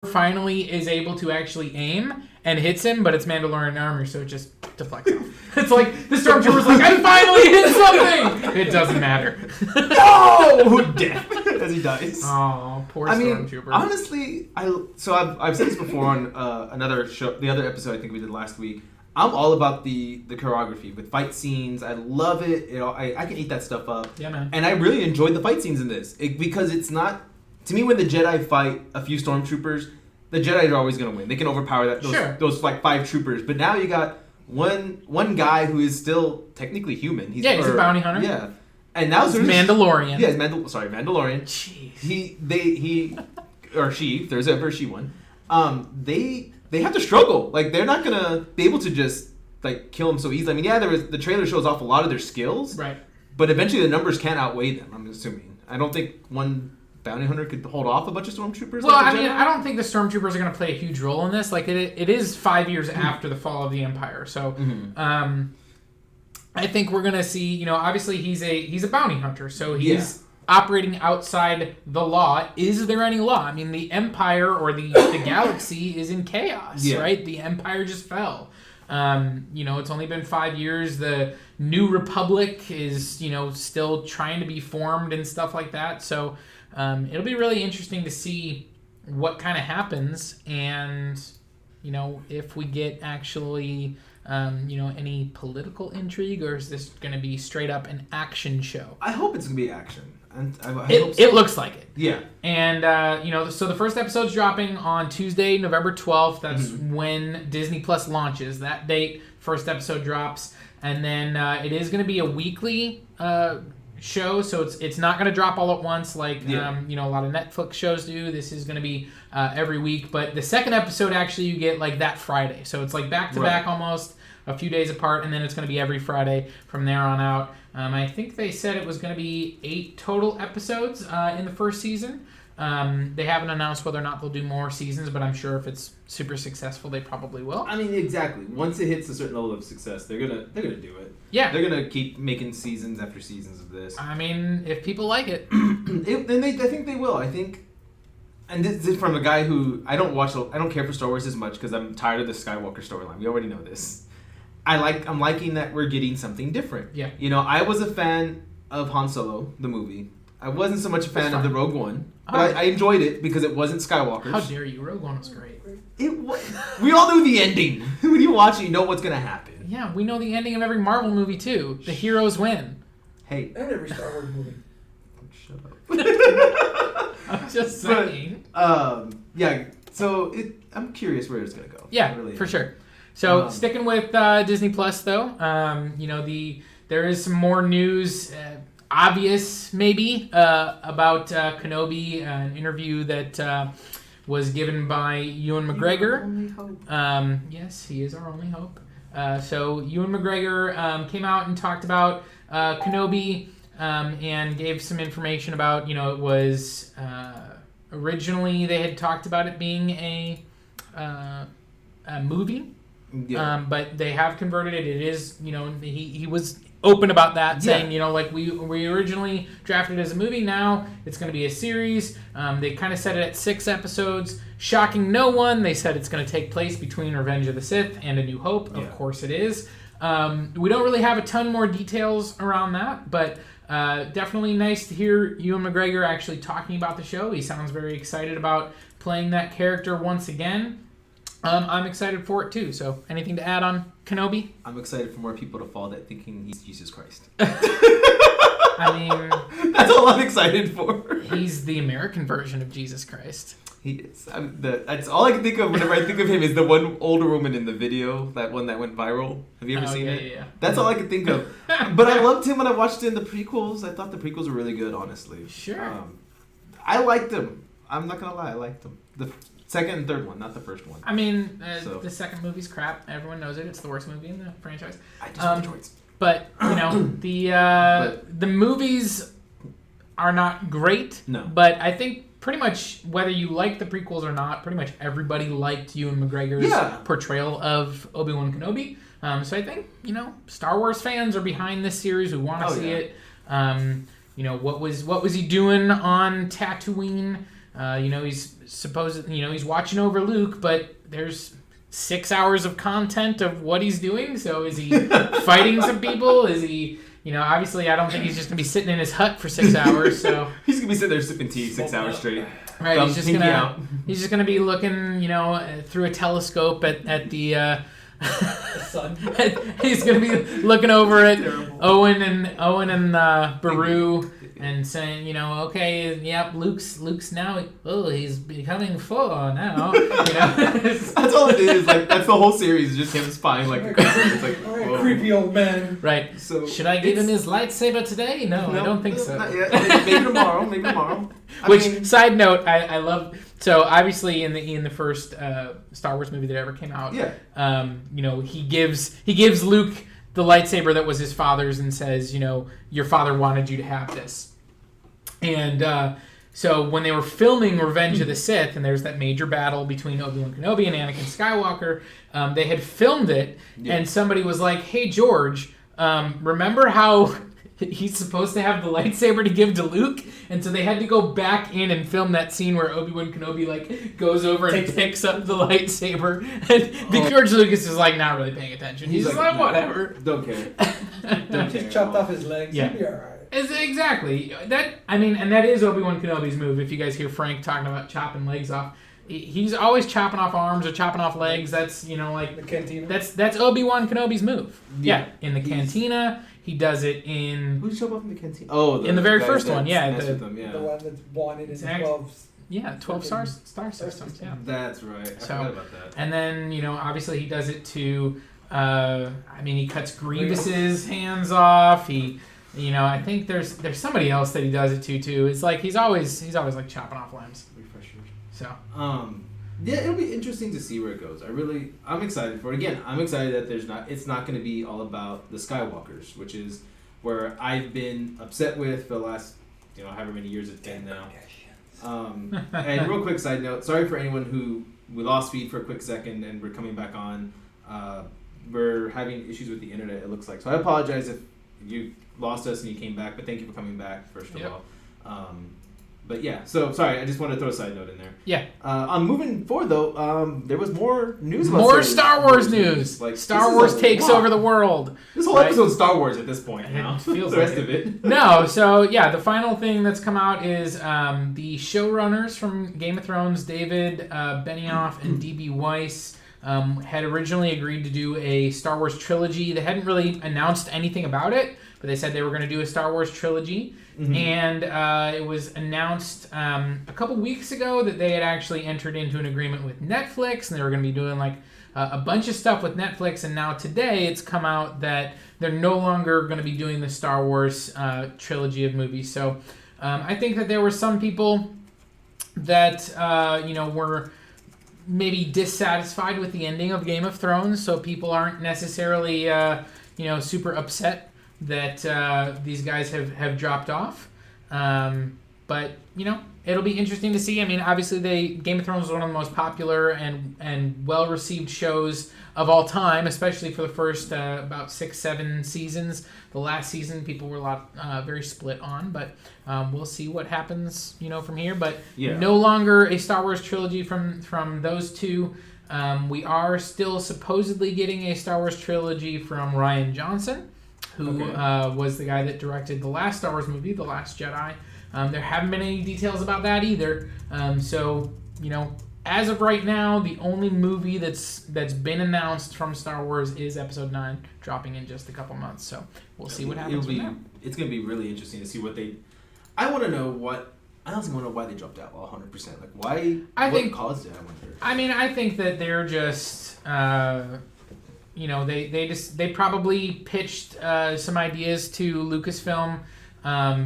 finally is able to actually aim and hits him, but it's Mandalorian armor, so it just deflects off. It's like the Stormtrooper's like, I finally hit something! It doesn't matter. No! Death as he dies. Oh, poor Stormtrooper. Honestly, I've said this before on another show, the other episode I think we did last week. I'm all about the choreography with fight scenes. I love it. I can eat that stuff up. Yeah, man. And I really enjoyed the fight scenes in this because it's not. To me, when the Jedi fight a few stormtroopers, the Jedi are always going to win. They can overpower those like 5 troopers. But now you got one guy who is still technically human. He's a bounty hunter. Yeah, and now he's Mandalorian. Yeah, Mandalorian. Jeez. He or she. If there's ever a she one. They have to struggle. Like they're not gonna be able to just like kill him so easily. I mean, the trailer shows off a lot of their skills, right? But eventually the numbers can't outweigh them. I'm assuming. I don't think one bounty hunter could hold off a bunch of stormtroopers. Well, I mean, I don't think the stormtroopers are going to play a huge role in this. Like it is 5 years after the fall of the Empire, so I think we're going to see. Obviously he's a bounty hunter, so he's operating outside the law. Is there any law? I mean, the Empire or the galaxy is in chaos, right? The Empire just fell. It's only been 5 years. The New Republic is, still trying to be formed and stuff like that. So it'll be really interesting to see what kind of happens and, if we get actually, any political intrigue, or is this going to be straight up an action show? I hope it's going to be action. It looks like it. Yeah. And, so the first episode's dropping on Tuesday, November 12th. That's when Disney Plus launches. That date, first episode drops. And then it is going to be a weekly show, so it's not going to drop all at once like, a lot of Netflix shows do. This is going to be every week. But the second episode, actually, you get, like, that Friday. So it's, like, back-to-back almost, a few days apart, and then it's going to be every Friday from there on out. I think they said it was going to be 8 total episodes in the first season. They haven't announced whether or not they'll do more seasons, but I'm sure if it's super successful, they probably will. I mean, exactly. Once it hits a certain level of success, they're gonna do it. Yeah, they're gonna keep making seasons after seasons of this. I mean, if people like it, then I think they will. I think, and this is from a guy who I don't care for Star Wars as much because I'm tired of the Skywalker storyline. We already know this. I'm liking that we're getting something different. Yeah. I was a fan of Han Solo, the movie. I wasn't so much a fan of the Rogue One, but I enjoyed it because it wasn't Skywalker's. How dare you? Rogue One was great. We all knew the ending. When you watch it, you know what's going to happen. Yeah, we know the ending of every Marvel movie, too. The heroes win. Hey. And every Star Wars movie. Shut up. I'm just saying. So I'm curious where it's going to go. Yeah, for sure. So sticking with Disney Plus, though, there is some more news, obvious maybe, about Kenobi, an interview that was given by Ewan McGregor. Yes, he is our only hope. So Ewan McGregor came out and talked about Kenobi and gave some information about, it was originally they had talked about it being a movie. Yeah. But they have converted it. It is, he was open about that, saying, we originally drafted it as a movie. Now it's going to be a series. They kind of set it at 6 episodes. Shocking no one. They said it's going to take place between Revenge of the Sith and A New Hope. Of course it is. We don't really have a ton more details around that, but definitely nice to hear Ewan McGregor actually talking about the show. He sounds very excited about playing that character once again. I'm excited for it too. So, anything to add on Kenobi? I'm excited for more people to fall that thinking he's Jesus Christ. I mean, that's all I'm excited for. He's the American version of Jesus Christ. He is. That's all I can think of whenever I think of him is the one older woman in the video, that one that went viral. Have you ever seen it? Yeah. That's all I can think of. But I loved him when I watched it in the prequels. I thought the prequels were really good, honestly. Sure. I liked them. I'm not gonna lie, I liked them. The second and third one, not the first one. I mean, the second movie's crap. Everyone knows it. It's the worst movie in the franchise. I just enjoyed it. But the movies are not great. No. But I think pretty much whether you like the prequels or not, pretty much everybody liked Ewan McGregor's portrayal of Obi-Wan Kenobi. So I think, Star Wars fans are behind this series. We want to see it. What was he doing on Tatooine? He's he's watching over Luke, but there's 6 hours of content of what he's doing. So is he fighting some people? Is he, obviously I don't think he's just going to be sitting in his hut for 6 hours. So he's going to be sitting there sipping tea 6 hours straight. Right. He's just going to be looking, through a telescope at the sun. He's going to be looking over at Owen and Beru and saying, okay, yep, Luke's now, he's becoming full now. That's all it is. Like, that's the whole series, just him spying like a creeper. It's like, creepy old man. Right. So should I give him his lightsaber today? No, I don't think so. Not yet. Maybe tomorrow. Side note, I love. So obviously in the first Star Wars movie that ever came out, he gives Luke the lightsaber that was his father's and says, your father wanted you to have this. And so when they were filming Revenge of the Sith, and there's that major battle between Obi-Wan Kenobi and Anakin Skywalker, they had filmed it, and somebody was like, hey, George, remember how he's supposed to have the lightsaber to give to Luke? And so they had to go back in and film that scene where Obi-Wan Kenobi goes over and picks up the lightsaber. And George Lucas is not really paying attention. He's just like whatever. Don't care. Just chopped off his legs. Yeah. He'll be alright. Exactly. And that is Obi-Wan Kenobi's move. If you guys hear Frank talking about chopping legs off, he's always chopping off arms or chopping off legs. That's the cantina. That's Obi-Wan Kenobi's move. Yeah. In the cantina. He does it in... Who'd show up in the canteen? Oh, in the very first one, yeah. The one that's wanted in the 12... Yeah, 12 star systems, yeah. That's right. I forgot about that. And then, obviously he does it to... he cuts Grievous's hands off. I think there's somebody else that he does it to, too. It's like he's always chopping off limbs. Refreshers. So... Yeah, it'll be interesting to see where it goes. I'm excited for it. Again, I'm excited that it's not going to be all about the Skywalkers, which is where I've been upset with for the last, however many years it's been now. And real quick side note, sorry for anyone who we lost feed for a quick second and we're coming back on. We're having issues with the internet, it looks like. So I apologize if you lost us and you came back, but thank you for coming back, first of all. But yeah, so sorry, I just wanted to throw a side note in there. Yeah. I'm moving forward though. There was more news about more Star Wars news. Star Wars takes over the world. This whole episode's Star Wars at this point now. It feels the rest of it. No, so yeah, the final thing that's come out is the showrunners from Game of Thrones, David Benioff and D.B. Weiss, had originally agreed to do a Star Wars trilogy. They hadn't really announced anything about it, but they said they were going to do a Star Wars trilogy. Mm-hmm. And it was announced a couple weeks ago that they had actually entered into an agreement with Netflix, and they were going to be doing a bunch of stuff with Netflix. And now today it's come out that they're no longer going to be doing the Star Wars trilogy of movies. So I think that there were some people that were maybe dissatisfied with the ending of Game of Thrones. So people aren't necessarily super upset that these guys have dropped off. But, it'll be interesting to see. Obviously Game of Thrones was one of the most popular and well-received shows of all time, especially for the first about 6-7 seasons. The last season, people were very split on, but we'll see what happens, from here. But no longer a Star Wars trilogy from those two. We are still supposedly getting a Star Wars trilogy from Rian Johnson, who was the guy that directed the last Star Wars movie, The Last Jedi. There haven't been any details about that either. So, as of right now, the only movie that's been announced from Star Wars is Episode 9, dropping in just a couple months. So we'll see what happens from there. It's going to be really interesting to see what they... I want to know what... I honestly want to know why they dropped out 100%. What caused it, I wonder. I think that they're just... they probably pitched some ideas to Lucasfilm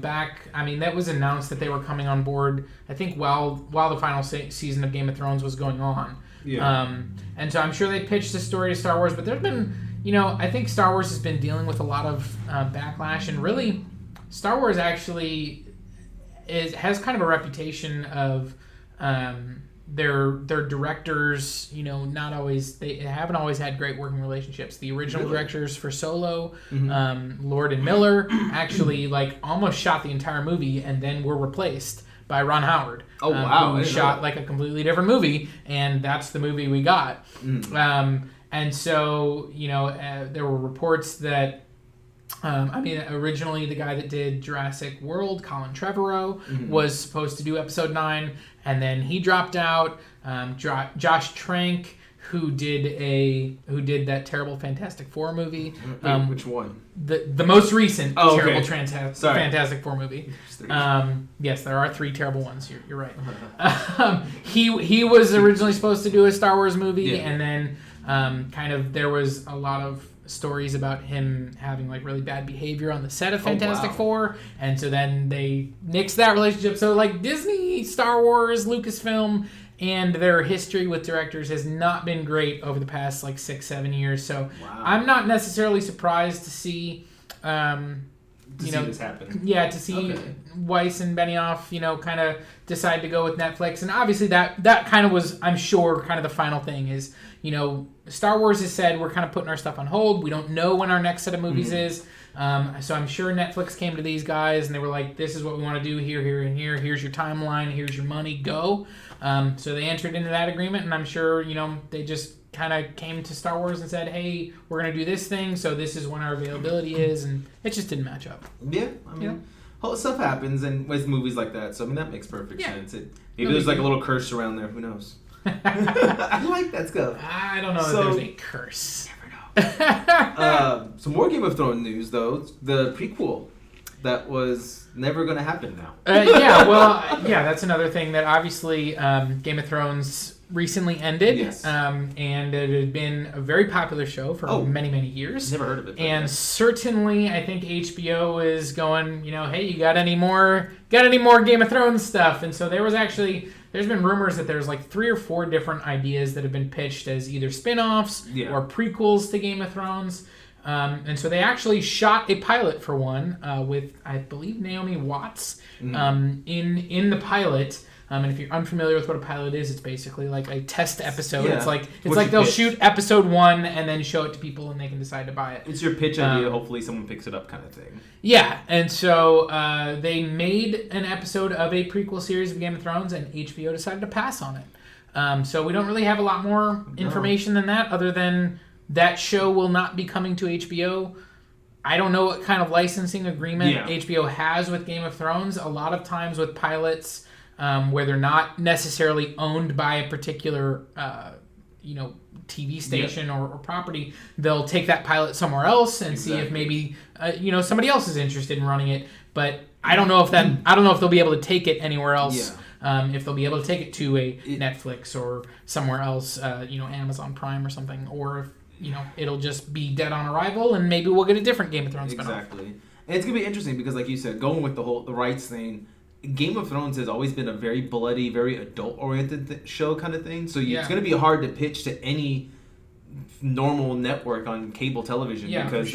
back. That was announced that they were coming on board, I think, while the final season of Game of Thrones was going on. Yeah. And so I'm sure they pitched the story to Star Wars, but there's been, I think Star Wars has been dealing with a lot of backlash, and really, Star Wars actually has kind of a reputation of their directors, they haven't always had great working relationships. The original directors for Solo, Lord and Miller, actually almost shot the entire movie and then were replaced by Ron Howard. Oh, wow. Who shot like a completely different movie, and that's the movie we got. And so, there were reports that, originally the guy that did Jurassic World, Colin Trevorrow, was supposed to do episode 9, and then he dropped out. Josh Trank, who did that terrible Fantastic Four movie. Which one? The most recent terrible Fantastic Four movie. Yes, there are 3 terrible ones. You're right. He was originally supposed to do a Star Wars movie, and then there was a lot of stories about him having like really bad behavior on the set of Fantastic Four, and so then they nixed that relationship. So like Disney, Star Wars, Lucasfilm, and their history with directors has not been great over the past like 6-7 years. So I'm not necessarily surprised to see this happen. Yeah, to see Weiss and Benioff, kind of decide to go with Netflix. And obviously that kind of was, I'm sure, kind of the final thing is, Star Wars has said we're kind of putting our stuff on hold. We don't know when our next set of movies is. So I'm sure Netflix came to these guys and they were like, this is what we want to do here, here, and here. Here's your timeline. Here's your money. Go. So they entered into that agreement, and I'm sure, they just kind of came to Star Wars and said, hey, we're going to do this thing, so this is when our availability is, and it just didn't match up. Yeah, stuff happens and with movies like that, so that makes perfect sense. Maybe there's like a little curse around there, who knows? I like that stuff. I don't know if there's a curse. Never know. Some more Game of Thrones news, though. The prequel that was never going to happen now. That's another thing that obviously Game of Thrones recently ended. Yes. And it had been a very popular show for many, many years. Never heard of it. And certainly I think HBO is going, hey, you got any more Game of Thrones stuff? And so there's been rumors that there's like 3 or 4 different ideas that have been pitched as either spin-offs or prequels to Game of Thrones. And so they actually shot a pilot for one with, I believe, Naomi Watts in the pilot. And if you're unfamiliar with what a pilot is, it's basically like a test episode. Yeah. It's like they'll shoot episode 1 and then show it to people and they can decide to buy it. It's your pitch idea. Hopefully someone picks it up kind of thing. Yeah. And so they made an episode of a prequel series of Game of Thrones and HBO decided to pass on it. So we don't really have a lot more information than that other than that show will not be coming to HBO. I don't know what kind of licensing agreement HBO has with Game of Thrones. A lot of times with pilots, where they're not necessarily owned by a particular, TV station or property, they'll take that pilot somewhere else and see if maybe, somebody else is interested in running it. But I don't know if they'll be able to take it anywhere else. Yeah. If they'll be able to take it to a Netflix or somewhere else, Amazon Prime or something, or if it'll just be dead on arrival, and maybe we'll get a different Game of Thrones spinoff. Exactly, and it's gonna be interesting because, like you said, going with the rights thing, Game of Thrones has always been a very bloody, very adult-oriented show kind of thing. So it's gonna be hard to pitch to any normal network on cable television because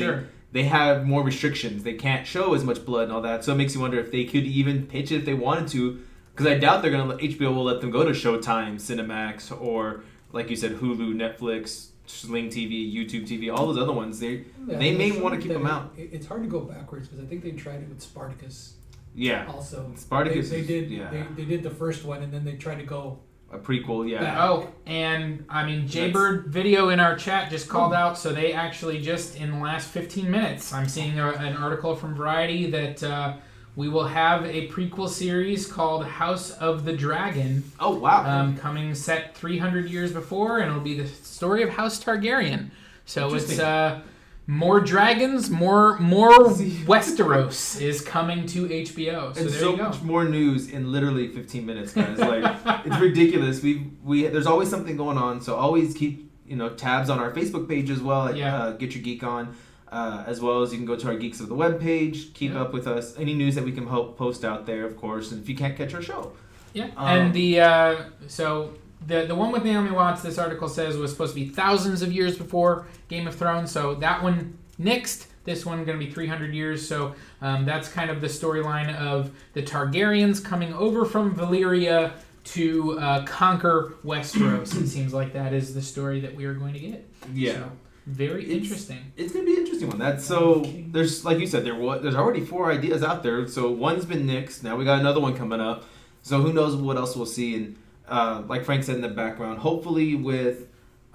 they have more restrictions. They can't show as much blood and all that. So it makes you wonder if they could even pitch it if they wanted to. Because I doubt HBO will let them go to Showtime, Cinemax, or like you said, Hulu, Netflix, Sling TV, YouTube TV, all those other ones. They may want to keep them out. It's hard to go backwards because I think they tried it with Spartacus. Yeah. Also, Spartacus. They did the first one and then they tried to go a prequel. Yeah. back. Oh, and Jaybird Video in our chat just called out. So they actually just in the last 15 minutes, I'm seeing an article from Variety that. We will have a prequel series called House of the Dragon. Oh, wow. Coming set 300 years before, and it'll be the story of House Targaryen. So it's more dragons, more Westeros is coming to HBO. So and there so you go. Much more news in literally 15 minutes, guys. It's ridiculous. We there's always something going on, so always keep tabs on our Facebook page as well at Get Your Geek On. As well as you can go to our Geeks of the Web page, keep up with us, any news that we can help post out there, of course, and if you can't catch our show. Yeah, and the one with Naomi Watts, this article says, was supposed to be thousands of years before Game of Thrones, so that one nixed. This one going to be 300 years, so that's kind of the storyline of the Targaryens coming over from Valyria to conquer Westeros. It seems like that is the story that we are going to get. Yeah. So, very interesting. It's going to be an interesting one. There's, like you said, there's already 4 ideas out there. So one's been nixed. Now we got another one coming up. So who knows what else we'll see. And like Frank said in the background, hopefully with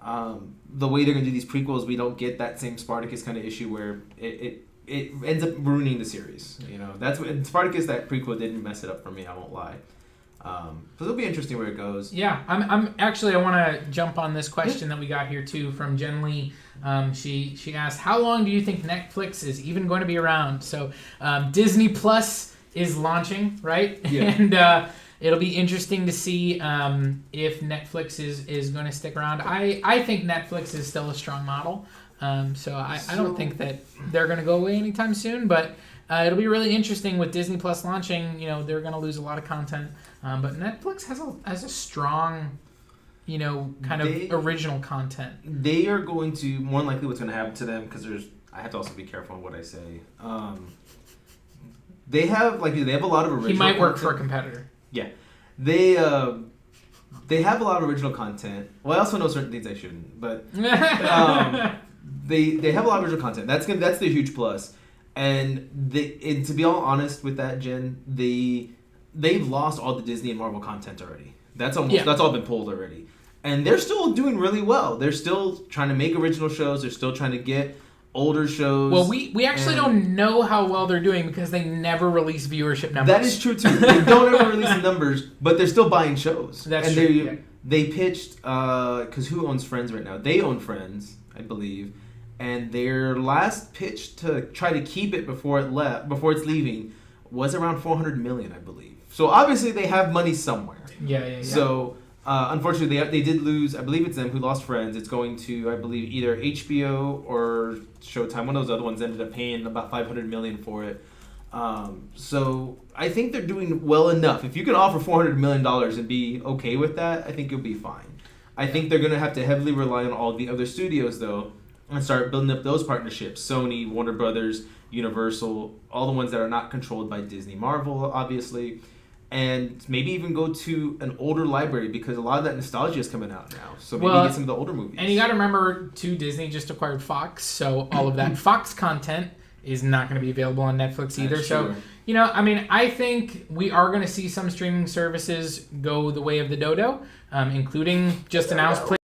the way they're going to do these prequels, we don't get that same Spartacus kind of issue where it ends up ruining the series. You know, that's what Spartacus, that prequel didn't mess it up for me. I won't lie. So it'll be interesting where it goes. Yeah, I'm actually, I want to jump on this question that we got here too from Jen Lee. She asked, how long do you think Netflix is even going to be around? So Disney Plus is launching, right? Yeah. And it'll be interesting to see if Netflix is going to stick around. I think Netflix is still a strong model. So I don't think that they're going to go away anytime soon, but it'll be really interesting with Disney Plus launching. You know, they're going to lose a lot of content, but Netflix has a strong, you know, kind of original content. They are going to, more than likely what's going to happen to them, because I have to also be careful on what I say. They have a lot of original He might work content. for a competitor. Yeah. They have a lot of original content. Well, I also know certain things I shouldn't, but they have a lot of original content. That's the huge plus. And to be all honest with that, Jen, they've lost all the Disney and Marvel content already. That's all been pulled already. And they're still doing really well. They're still trying to make original shows. They're still trying to get older shows. Well, we actually don't know how well they're doing because they never release viewership numbers. That is true too. They don't ever release the numbers, but they're still buying shows. That's true. They pitched because who owns Friends right now? They own Friends, I believe, and their last pitch to try to keep it before it's leaving, was around $400 million, I believe. So obviously they have money somewhere. Yeah. So. Unfortunately, they did lose. I believe it's them who lost Friends. It's going to, I believe, either HBO or Showtime. One of those other ones ended up paying about $500 million for it. So I think they're doing well enough. If you can offer $400 million and be okay with that, I think you'll be fine. I think they're going to have to heavily rely on all the other studios, though, and start building up those partnerships. Sony, Warner Brothers, Universal, all the ones that are not controlled by Disney, Marvel, obviously. And maybe even go to an older library because a lot of that nostalgia is coming out now. So maybe get some of the older movies. And you got to remember, too, Disney just acquired Fox. So all of that Fox content is not going to be available on Netflix either. That's so, true. you know, I mean, I think we are going to see some streaming services go the way of the dodo, including just announced